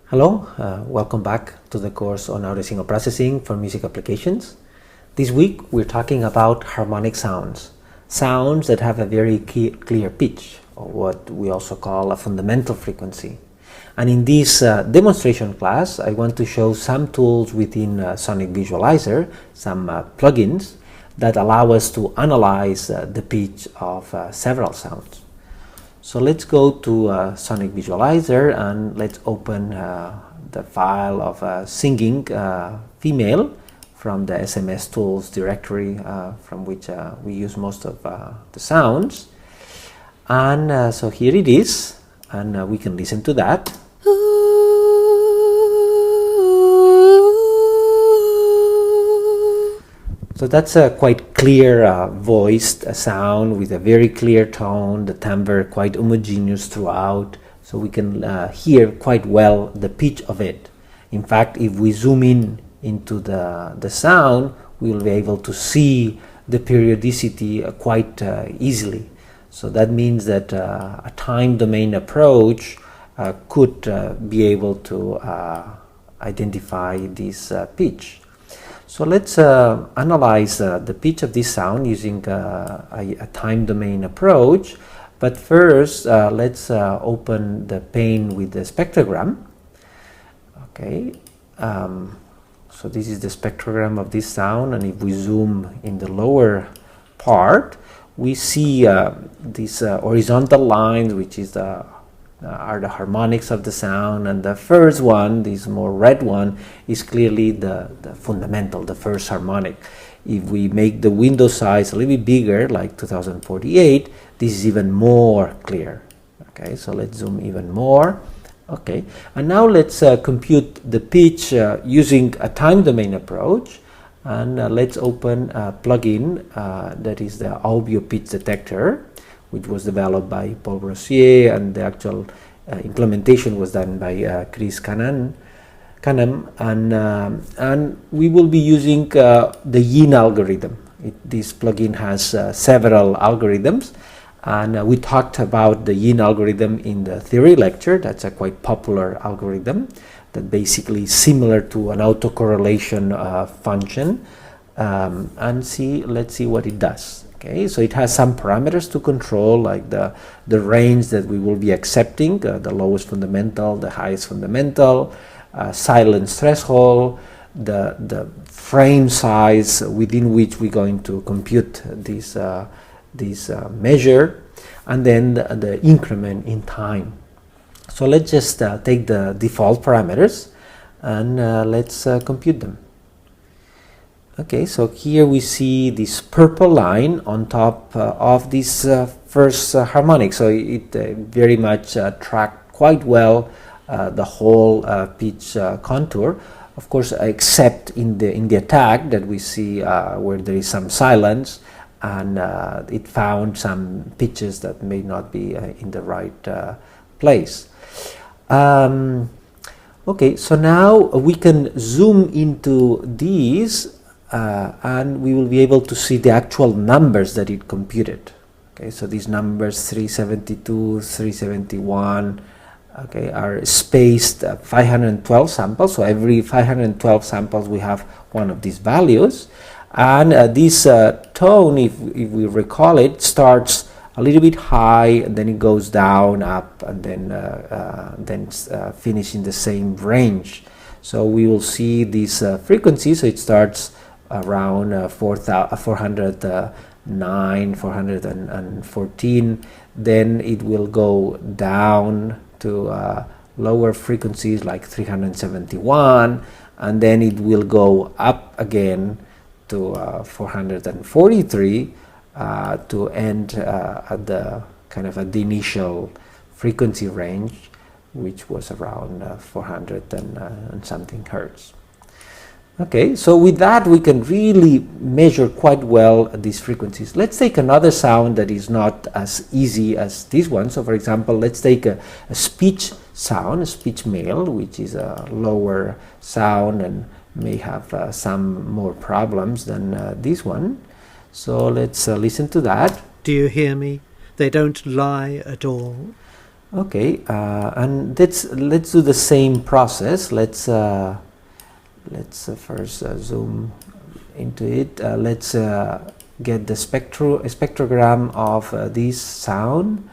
Hello, welcome back to the course on audio signal processing for music applications. This week we're talking about harmonic sounds, sounds that have a very clear pitch, or what we also call a fundamental frequency. And in this demonstration class, I want to show some tools within Sonic Visualizer, some plugins that allow us to analyze the pitch of several sounds. So let's go to Sonic Visualizer and let's open the file of singing female from the SMS tools directory from which we use most of the sounds. And so here it is, and we can listen to that. So that's a quite clear voiced sound with a very clear tone, the timbre quite homogeneous throughout, so we can hear quite well the pitch of it. In fact, if we zoom in into the sound, we will be able to see the periodicity quite easily. So that means that a time domain approach could be able to identify this pitch. So let's analyze the pitch of this sound using a time domain approach. But first, let's open the pane with the spectrogram. Okay, so this is the spectrogram of this sound, and if we zoom in the lower part, we see these horizontal lines, which is are the harmonics of the sound, and the first one, this more red one, is clearly the fundamental, the first harmonic. If we make the window size a little bit bigger, like 2048, this is even more clear. Okay, so let's zoom even more. Okay, and now let's compute the pitch using a time domain approach, and let's open a plugin that is the Aubio Pitch Detector, which was developed by Paul Brossier, and the actual implementation was done by Chris Canham, and we will be using the Yin algorithm. This plugin has several algorithms, and we talked about the Yin algorithm in the theory lecture. That's a quite popular algorithm that basically is similar to an autocorrelation function, and let's see what it does. Okay, so it has some parameters to control, like the range that we will be accepting, the lowest fundamental, the highest fundamental, silence threshold, the frame size within which we're going to compute this measure, and then the increment in time. So let's just take the default parameters and let's compute them. Okay, so here we see this purple line on top of this first harmonic. So it very much tracked quite well the whole pitch contour. Of course, except in the attack that we see where there is some silence, and it found some pitches that may not be in the right place. Okay, so now we can zoom into these. And we will be able to see the actual numbers that it computed. Okay, so these numbers 372, 371, okay, are spaced 512 samples. So every 512 samples we have one of these values, and this tone, if we recall it, starts a little bit high, and then it goes down, up, and then finish in the same range. So we will see this frequency. So it starts around 409, 414, then it will go down to lower frequencies like 371, and then it will go up again to 443 to end at the kind of the initial frequency range, which was around 400 and something hertz. Okay, so with that we can really measure quite well these frequencies. Let's take another sound that is not as easy as this one. So for example, let's take a speech sound, a speech male, which is a lower sound and may have some more problems than this one. So let's listen to that. Do you hear me? They don't lie at all. Okay, and let's do the same process. Let's first zoom into it. Let's get the spectrogram of this sound.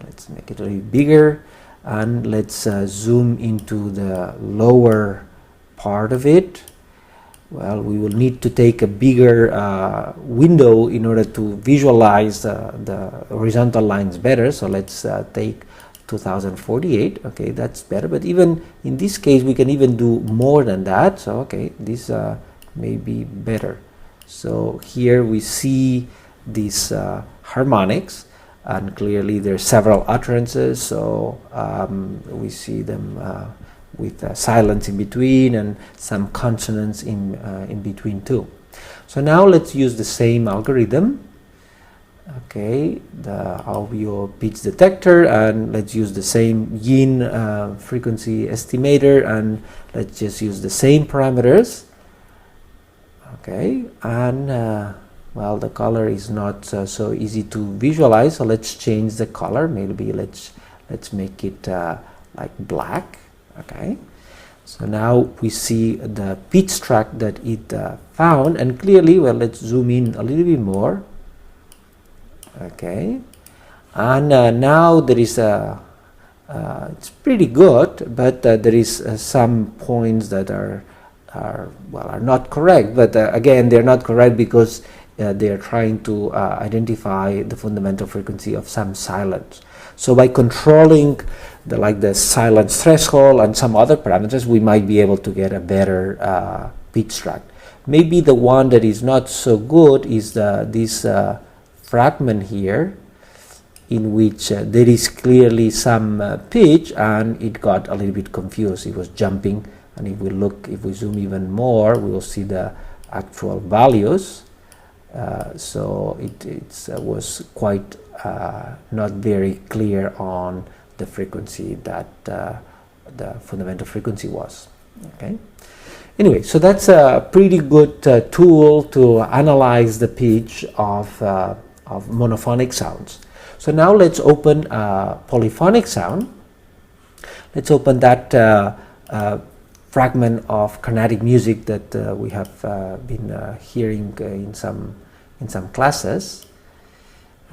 Let's make it a little bigger, and let's zoom into the lower part of it. Well, we will need to take a bigger window in order to visualize the horizontal lines better. So let's take 2048. Okay, that's better. But even in this case, we can even do more than that. So okay, this may be better. So here we see these harmonics, and clearly there are several utterances. So we see them with silence in between and some consonants in between too. So now let's use the same algorithm. Okay, the audio pitch detector, and let's use the same yin frequency estimator, and let's just use the same parameters. Okay, and well, the color is not so easy to visualize, so let's change the color. Maybe let's make it like black. Okay, so now we see the pitch track that it found, and clearly, well, let's zoom in a little bit more. Okay, and now there is a it's pretty good, but there is some points that are not correct. But again, they're not correct because they are trying to identify the fundamental frequency of some silence. So by controlling the silence threshold and some other parameters, we might be able to get a better pitch track. Maybe the one that is not so good is this fragment here, in which there is clearly some pitch, and it got a little bit confused. It was jumping, and if we zoom even more, we will see the actual values. So it was quite not very clear on the frequency that the fundamental frequency was. Okay. Anyway, so that's a pretty good tool to analyze the pitch of monophonic sounds. So now let's open polyphonic sound. Let's open that fragment of Carnatic music that we have been hearing in some classes.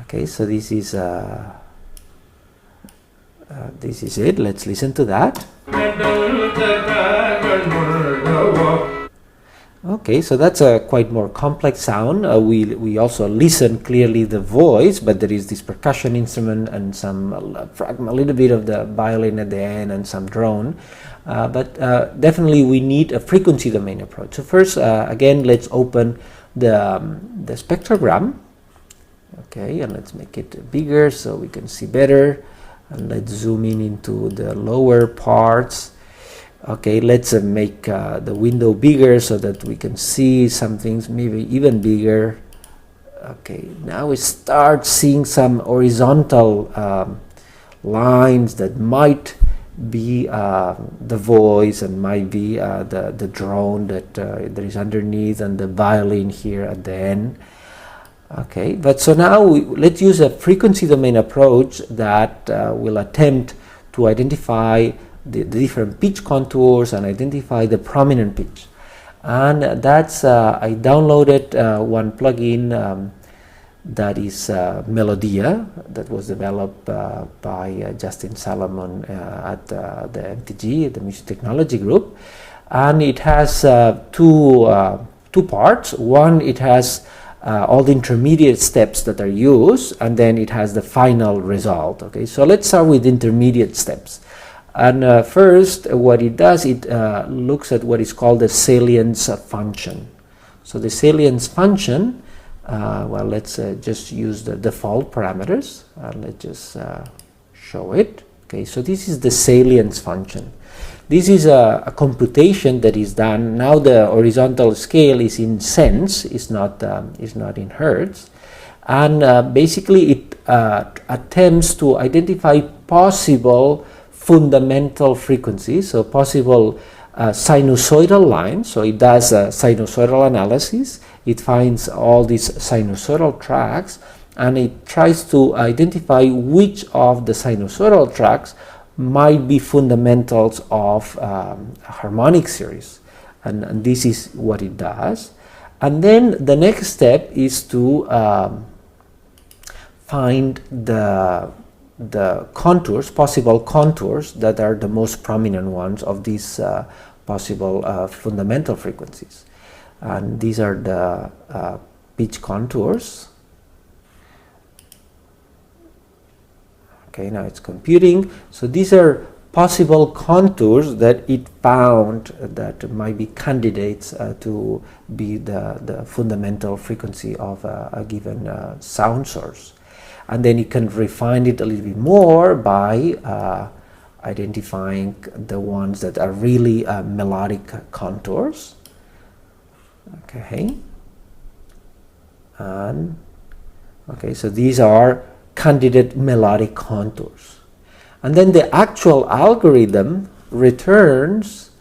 Okay, so this is it. Let's listen to that. Okay, so that's a quite more complex sound. We also listen clearly the voice, but there is this percussion instrument and some fragment, a little bit of the violin at the end and some drone. But definitely we need a frequency domain approach. So first, again, let's open the spectrogram. Okay, and let's make it bigger so we can see better. And let's zoom in into the lower parts. Okay, let's make the window bigger so that we can see some things maybe even bigger. Okay, now we start seeing some horizontal lines that might be the voice, and might be the drone that there is underneath, and the violin here at the end. Okay, but so now let's use a frequency domain approach that will attempt to identify the different pitch contours and identify the prominent pitch. And that's I downloaded one plugin that is Melodia, that was developed by Justin Salomon at the MTG, the Music Technology Group, and it has two parts. One, it has all the intermediate steps that are used, and then it has the final result. Okay, so let's start with intermediate steps. And first, what it does, it looks at what is called the salience function. So the salience function, well, let's just use the default parameters. Let's just show it. Okay, so this is the salience function. This is a computation that is done. Now the horizontal scale is in cents, is not in hertz, and basically it attempts to identify possible fundamental frequencies, so possible sinusoidal lines. So it does sinusoidal analysis. It finds all these sinusoidal tracks, and it tries to identify which of the sinusoidal tracks might be fundamentals of a harmonic series, and this is what it does. And then the next step is to find the contours, possible contours that are the most prominent ones of these possible fundamental frequencies. And these are the pitch contours. Okay, now it's computing. So these are possible contours that it found that might be candidates to be the fundamental frequency of a given sound source. And then you can refine it a little bit more by identifying the ones that are really melodic contours. Okay, and okay, so these are candidate melodic contours. And then the actual algorithm returns,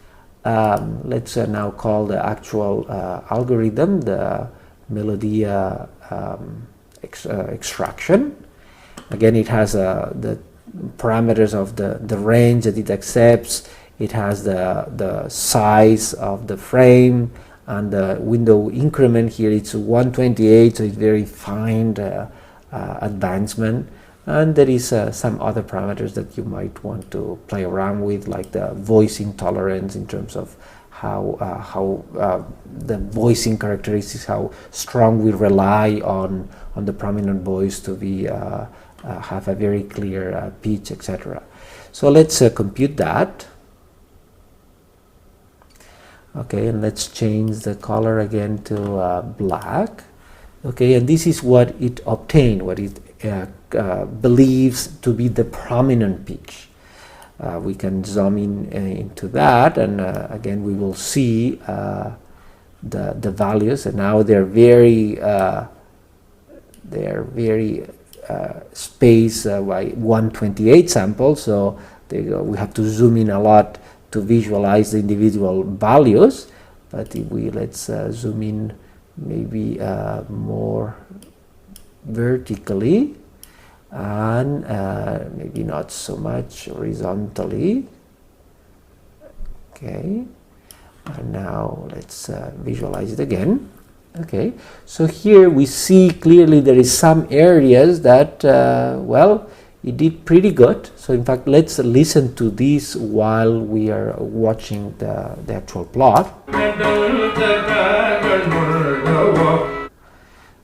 let's now call the actual algorithm the Melodia extraction. Again, it has the parameters of the range that it accepts. It has the size of the frame and the window increment. Here it's 128, so it's very fine advancement. And there is some other parameters that you might want to play around with, like the voicing tolerance in terms of how the voicing characteristics, how strong we rely on the prominent voice to be have a very clear pitch, etc. So let's compute that. Okay, and let's change the color again to black. Okay, and this is what it obtained, what it believes to be the prominent pitch. We can zoom in into that, and again we will see the values, and now they're very spaced by 128 samples. So we have to zoom in a lot to visualize the individual values. But if we let's zoom in maybe more vertically, and maybe not so much horizontally. Okay, and now let's visualize it again. Okay, so here we see clearly there is some areas that well, it did pretty good. So in fact, let's listen to this while we are watching the actual plot.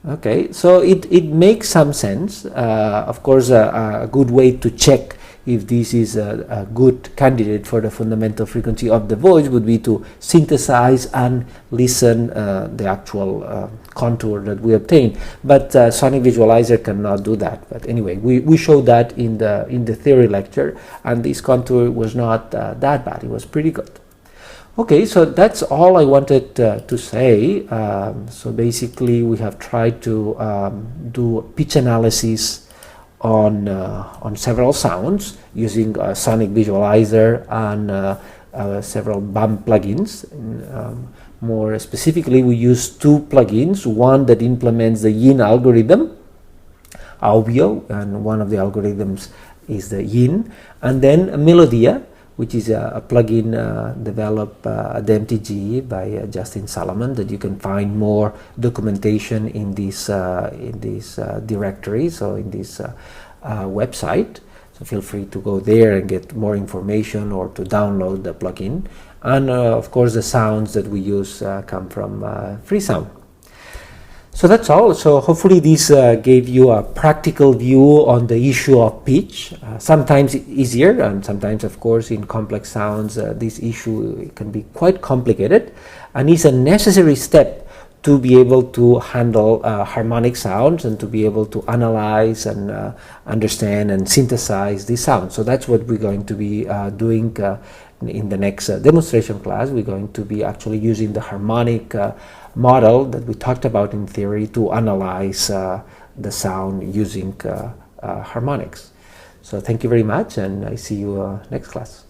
Okay, so it makes some sense. Of course, a good way to check if this is a good candidate for the fundamental frequency of the voice would be to synthesize and listen the actual contour that we obtain. But Sonic Visualizer cannot do that. But anyway, we showed that in the theory lecture, and this contour was not that bad. It was pretty good. Okay, so that's all I wanted to say. So basically, we have tried to do pitch analysis on several sounds using Sonic Visualizer and several BAM plugins. More specifically, we use two plugins, one that implements the Yin algorithm, Aubio, and one of the algorithms is the Yin, and then Melodia, which is a plugin developed at the MTG by Justin Salomon, that you can find more documentation in this directory, so in this website. So feel free to go there and get more information or to download the plugin. And of course, the sounds that we use come from Freesound. So that's all. So hopefully this gave you a practical view on the issue of pitch. Sometimes easier, and sometimes, of course, in complex sounds, this issue can be quite complicated, and is a necessary step to be able to handle harmonic sounds and to be able to analyze and understand and synthesize these sounds. So that's what we're going to be doing in the next demonstration class. We're going to be actually using the harmonic model that we talked about in theory to analyze the sound using harmonics. So thank you very much, and I see you next class.